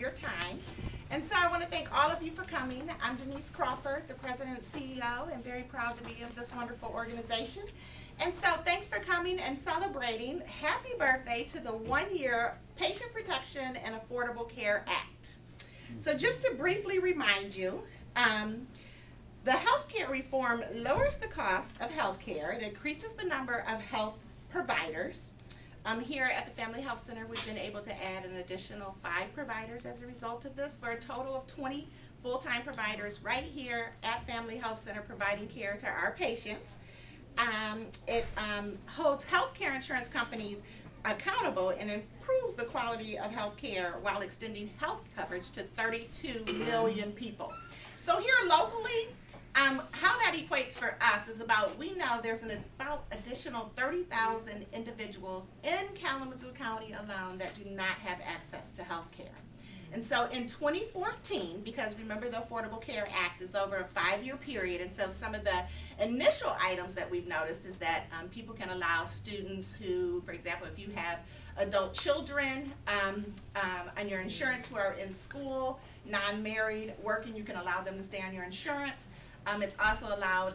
your time. And so I want to thank all of you for coming. I'm Denise Crawford, the President and CEO, and very proud to be of this wonderful organization. And so thanks for coming and celebrating. Happy birthday to the 1-year Patient Protection and Affordable Care Act. So just to briefly remind you, the healthcare reform lowers the cost of healthcare. It increases the number of health providers. Here at the Family Health Center, we've been able to add an additional 5 providers as a result of this, for a total of 20 full-time providers right here at Family Health Center providing care to our patients. It holds healthcare insurance companies accountable and improves the quality of health care while extending health coverage to 32 million people. So here locally, how that equates for us is we know there's about additional 30,000 individuals in Kalamazoo County alone that do not have access to health care. And so in 2014, because remember the Affordable Care Act is over a 5-year period, and so some of the initial items that we've noticed is that people can allow students who, for example, if you have adult children on your insurance who are in school, non-married, working, you can allow them to stay on your insurance. It's also allowed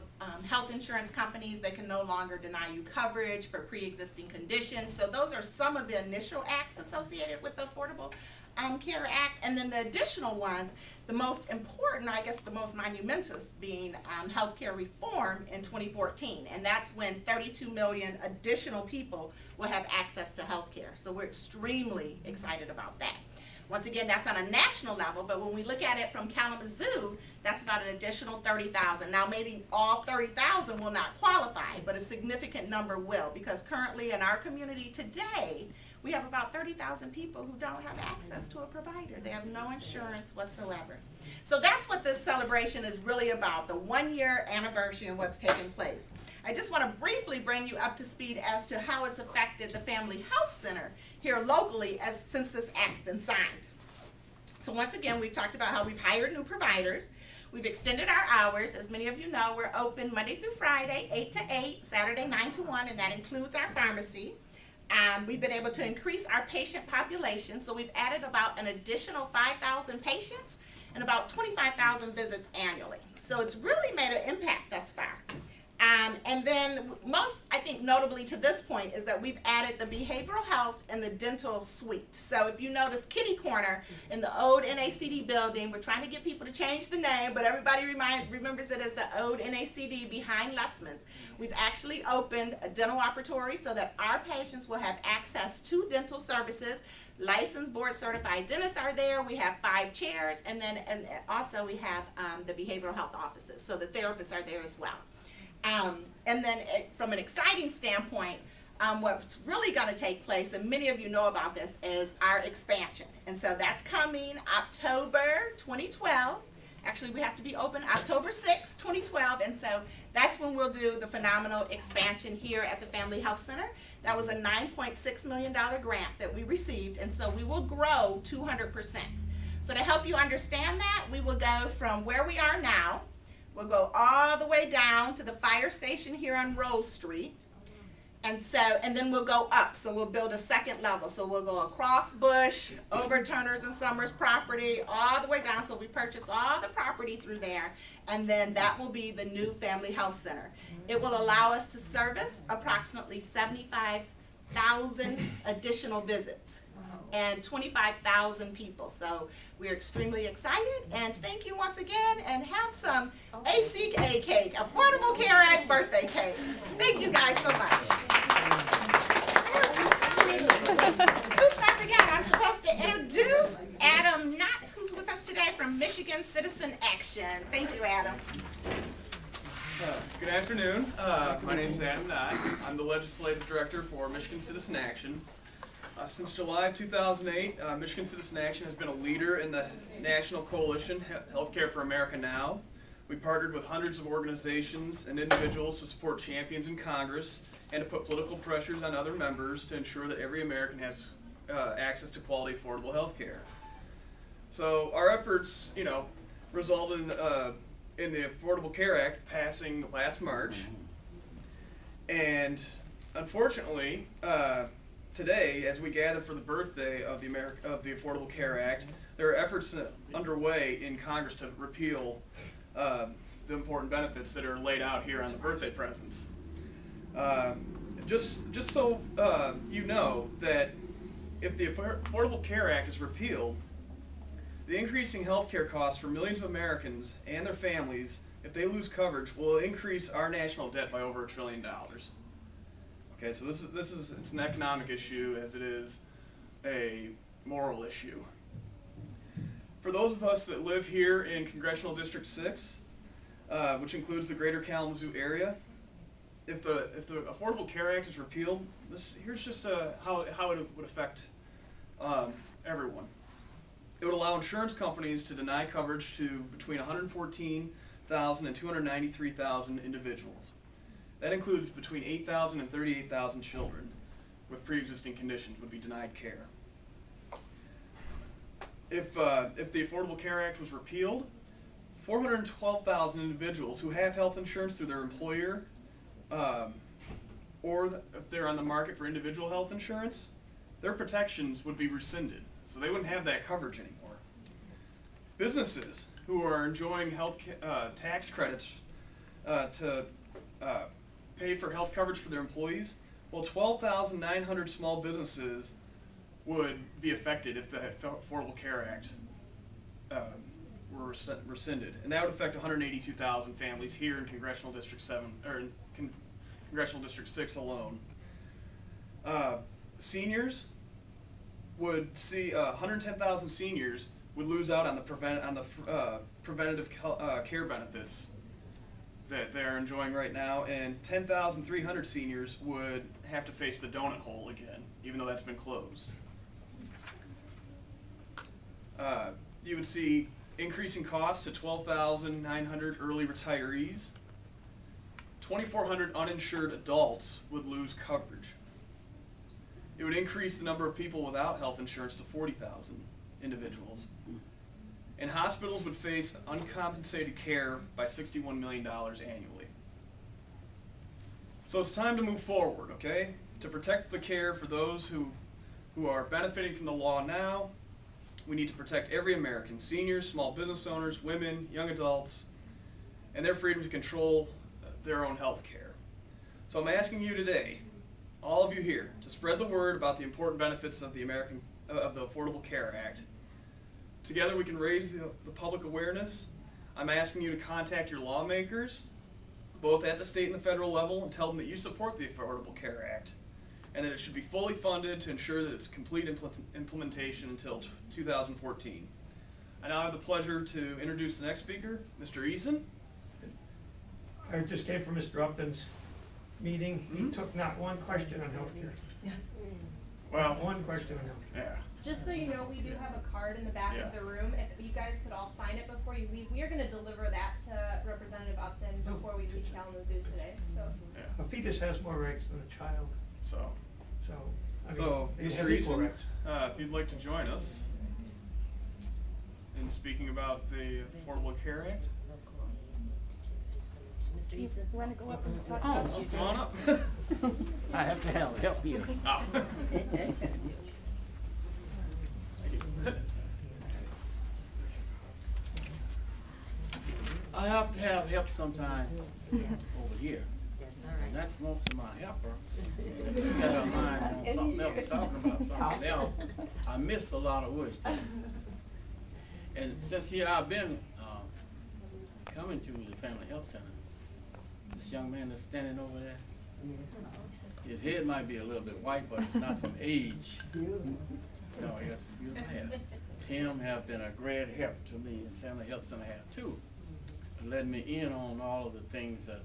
health insurance companies, they can no longer deny you coverage for pre-existing conditions. So those are some of the initial acts associated with the Affordable Care Act. And then the additional ones, the most important, I guess the most monumentous, being healthcare reform in 2014. And that's when 32 million additional people will have access to healthcare. So we're extremely excited about that. Once again, that's on a national level, but when we look at it from Kalamazoo, that's about an additional 30,000. Now, maybe all 30,000 will not qualify, but a significant number will, because currently in our community today, we have about 30,000 people who don't have access to a provider. They have no insurance whatsoever. So that's what this celebration is really about, the 1-year anniversary and what's taking place. I just want to briefly bring you up to speed as to how it's affected the Family Health Center here locally since this act's been signed. So once again, we've talked about how we've hired new providers. We've extended our hours. As many of you know, we're open Monday through Friday, 8 to 8, Saturday 9 to 1, and that includes our pharmacy. We've been able to increase our patient population, so we've added about an additional 5,000 patients and about 25,000 visits annually. So it's really made an impact thus far. And then most, I think, notably to this point is that we've added the behavioral health and the dental suite. So if you notice Kitty Corner in the old NACD building, we're trying to get people to change the name, but everybody remembers it as the old NACD behind Lessman's. We've actually opened a dental operatory so that our patients will have access to dental services. Licensed board certified dentists are there. We have 5 chairs, and then also we have the behavioral health offices, so the therapists are there as well. And then from an exciting standpoint, what's really going to take place, and many of you know about this, is our expansion. And so that's coming October 2012. Actually, we have to be open October 6, 2012, and so that's when we'll do the phenomenal expansion here at the Family Health Center. That was a $9.6 million grant that we received, and so we will grow 200%. So to help you understand that, we will go from where we are now. We'll go all the way down to the fire station here on Rose Street, and then we'll go up. So we'll build a second level. So we'll go across Bush, over Turner's and Summers property, all the way down. So we purchase all the property through there, and then that will be the new Family Health Center. It will allow us to service approximately 75,000 additional visits and 25,000 people. So we're extremely excited, and thank you once again, and have some ACA cake, Affordable Care Act birthday cake. Thank you guys so much. Oops, I forgot. I'm supposed to introduce Adam Knotts, who's with us today from Michigan Citizen Action. Thank you, Adam. Good afternoon. My name is Adam Knott. I'm the Legislative Director for Michigan Citizen Action. Since July of 2008, Michigan Citizen Action has been a leader in the national coalition, Healthcare for America Now. We partnered with hundreds of organizations and individuals to support champions in Congress and to put political pressures on other members to ensure that every American has access to quality, affordable health care. So our efforts, resulted in the Affordable Care Act passing last March. And unfortunately, today, as we gather for the birthday of the Affordable Care Act, there are efforts underway in Congress to repeal the important benefits that are laid out here on the birthday presents. Just so you know that if the Affordable Care Act is repealed, the increasing health care costs for millions of Americans and their families, if they lose coverage, will increase our national debt by over $1 trillion. Okay, so it's an economic issue as it is a moral issue. For those of us that live here in Congressional District 6, which includes the greater Kalamazoo area, if the Affordable Care Act is repealed, here's just how it would affect everyone. It would allow insurance companies to deny coverage to between 114,000 and 293,000 individuals. That includes between 8,000 and 38,000 children with pre-existing conditions would be denied care. If the Affordable Care Act was repealed, 412,000 individuals who have health insurance through their employer, or if they're on the market for individual health insurance, their protections would be rescinded, so they wouldn't have that coverage anymore. Businesses who are enjoying health tax credits to pay for health coverage for their employees, well, 12,900 small businesses would be affected if the Affordable Care Act were rescinded, and that would affect 182,000 families here in Congressional District 7 or in Congressional District 6 alone. Seniors would see 110,000 seniors would lose out on the preventative care benefits that they're enjoying right now, and 10,300 seniors would have to face the donut hole again, even though that's been closed. You would see increasing costs to 12,900 early retirees. 2,400 uninsured adults would lose coverage. It would increase the number of people without health insurance to 40,000 individuals. And hospitals would face uncompensated care by $61 million annually. So it's time to move forward, okay? To protect the care for those who are benefiting from the law now, we need to protect every American, seniors, small business owners, women, young adults, and their freedom to control their own health care. So I'm asking you today, all of you here, to spread the word about the important benefits of the Affordable Care Act. Together we can raise the public awareness. I'm asking you to contact your lawmakers, both at the state and the federal level, and tell them that you support the Affordable Care Act, and that it should be fully funded to ensure that it's complete implementation until 2014. I now have the pleasure to introduce the next speaker, Mr. Eason. I just came from Mr. Upton's meeting. He took not one question on healthcare. Well, Not one question on healthcare. yeah. Just so you know, we do have a card in the back of the room. If you guys could all sign it before you leave, we are going to deliver that to Representative Upton before we leave Kalamazoo today. So. Yeah. A fetus has more rights than a child. So I mean, So, they Mr. have equal Eason, rights. if you'd like to join us in speaking about the Affordable Care Act, Mr. Eason? You want to go up and talk Oh, about you come on up. I have to help you. Oh. Thank you. I have to have help sometime over here. That's all And right. that's most of my helper. If you got a mind on something else, talking about something else, I miss a lot of words. And since here I've been coming to the Family Health Center, this young man that's standing over there, his head might be a little bit white, but it's not from age. No, he has a beautiful hair. Tim have been a great help to me, and Family Health Center have too, letting me in on all of the things that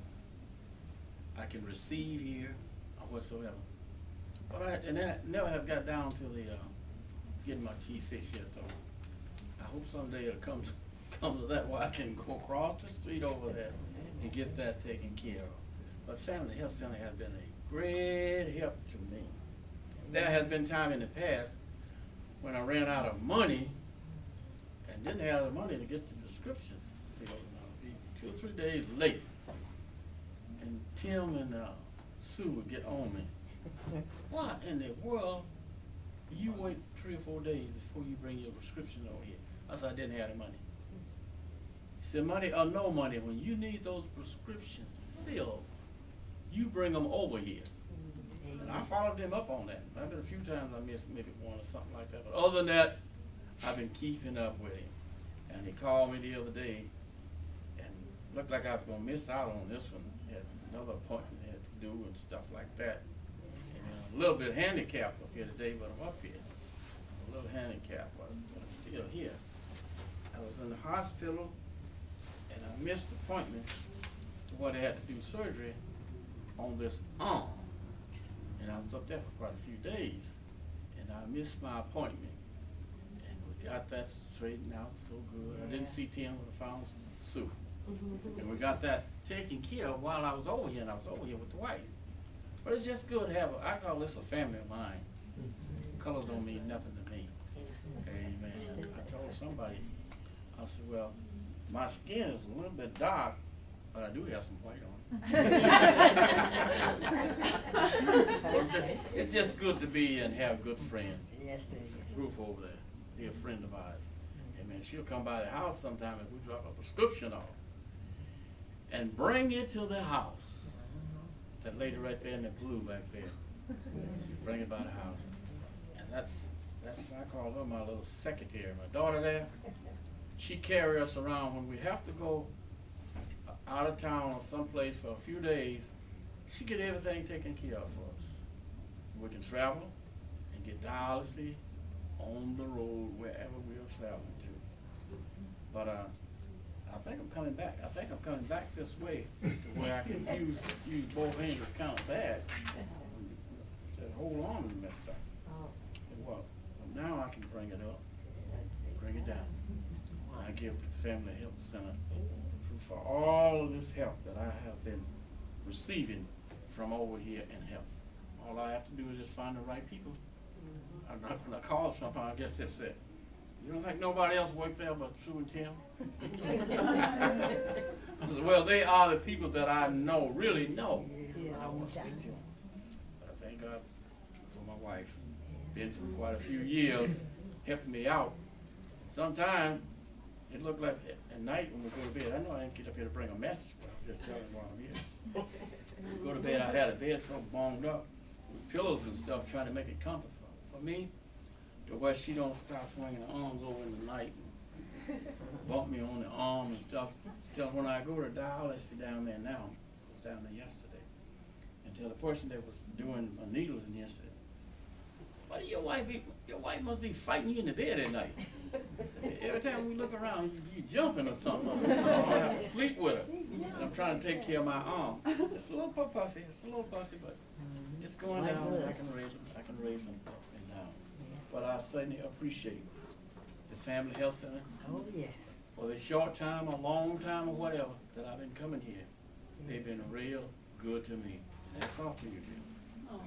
I can receive here or whatsoever. But I never have got down to the getting my teeth fixed yet, though. I hope someday it'll come to that where I can go across the street over there and get that taken care of. But Family Health Center has been a great help to me. There has been time in the past when I ran out of money and didn't have the money to get the prescriptions filled, and I would be 2 or 3 days late. And Tim and Sue would get on me. What in the world? You wait 3 or 4 days before you bring your prescription over here. I said, I didn't have the money. He said, money or no money, when you need those prescriptions filled, you bring them over here. And I followed them up on that. I've been a few times I missed maybe one or something like that. But other than that, I've been keeping up with him. And he called me the other day and looked like I was going to miss out on this one. He had another appointment he had to do and stuff like that. And I'm a little bit handicapped up here today, but I'm up here. I'm a little handicapped, but I'm still here. I was in the hospital and I missed the appointment to where they had to do surgery on this arm. And I was up there for quite a few days, and I missed my appointment. And we got that straightened out so good. I didn't see Tim with a found suit. And we got that taken care of while I was over here, and I was over here with the wife. But it's just good to have I call this a family of mine. Colors don't mean nothing to me. Amen. I told somebody, I said, well, my skin is a little bit dark, but I do have some white on. It's just good to be and have good friends. Yes, it is. Ruth over there, be a friend of ours. Amen. She'll come by the house sometime if we drop a prescription off and bring it to the house. That lady right there in the blue back there. She'll bring it by the house. And that's I call her my little secretary. My daughter there, she carries us around when we have to go out of town or someplace for a few days. She get everything taken care of for us. We can travel and get dialysis on the road wherever we are traveling to. But I think I'm coming back. I think I'm coming back this way to where I can use both hands kind of bad. The whole arm was messed up. It was. But now I can bring it up, bring it down. I give the Family Health Center for all of this help that I have been receiving from over here in help. All I have to do is just find the right people. I'm not going to call sometime, I guess that's it. You don't think nobody else worked there but Sue and Tim? I said, well, they are the people that I know, really know. I want to speak to them. But I thank God for my wife. Been for quite a few years, helping me out. Sometimes it looked like at night when we go to bed, I know I didn't get up here to bring a message, but I'm just telling you while I'm here. When we go to bed, I had a bed so bonged up with pillows and stuff, trying to make it comfortable for me, to where she don't start swinging her arms over in the night and bump me on the arm and stuff. Till when I go to dialysis down there now, I was down there yesterday, until the person that was doing my needles in here said, "What your wife must be fighting you in the bed at night." Every time we look around, you jumping or something. I said, no, I have to sleep with her. And I'm trying to take care of my arm. It's a little puffy, but it's going down. I can raise them up and down. But I certainly appreciate the Family Health Center. Oh, yes. For the short time or long time or whatever that I've been coming here. They've been real good to me. That's all to you, Jim. Oh.